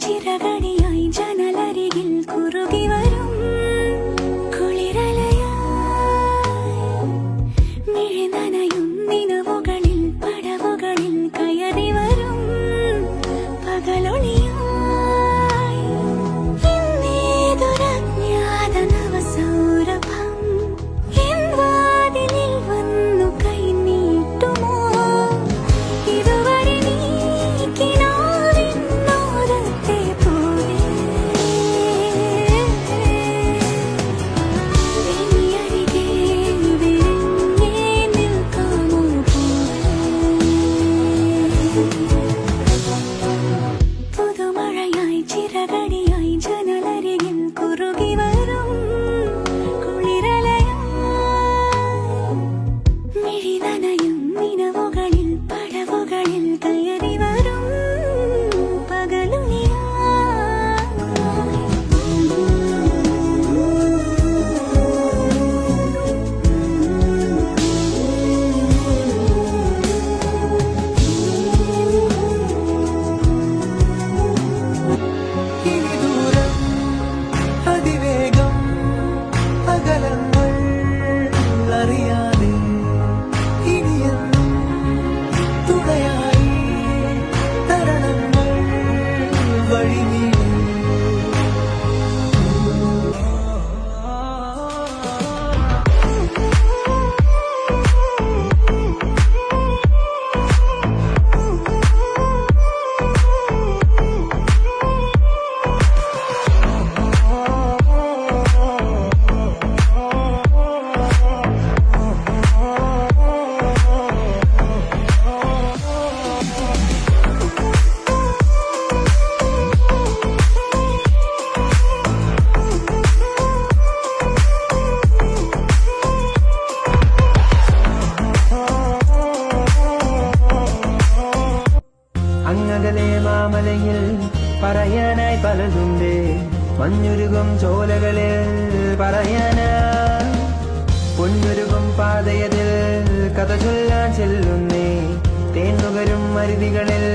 ചിറകടിയായി ജനലരികിൽ കുറുകി വരും കുളിരലയായി മിഴി നനയും നിലവുകളിൽ പടവുകളിൽ കയറി വരും പകലൊളിയായി ഇന്നേതൊരജ്ഞാത നവസൗരഭം എൻ വാതിലിൽ വന്നു കൈ നീട്ടുമോ ഇതുവരെ നീ കിനാവിനോരത്തെ പോലെ ഇനിയരികെ വിരിഞ്ഞേ നിൽക്കാമോ പുതുമഴയായി ചിറകടിയായി ജനലരികിൽ കുറുകി വരും കുളിരലയായി മിഴി നനയും നിലവുകളിൽ പടവുകളിൽ കയറി വരും പകലൊളിയായി ഇനി ദൂരം അതിവേഗം അകലങ്ങൾ അറിയാതെ ഇനിയെന്നും തുണയായി തരണങ്ങൾ വഴിനീളെ അങ്ങകലെ മാമലയിൽ പറയാനായി പലതുണ്ട് മഞ്ഞുരുകും ചോലകളിൽ പറയാനായി പൊന്നുരുകും പാതയതിൽ കഥ ചൊല്ലാൻ ചെല്ലുന്നേ തേന്നുകരും അരുവികളിൽ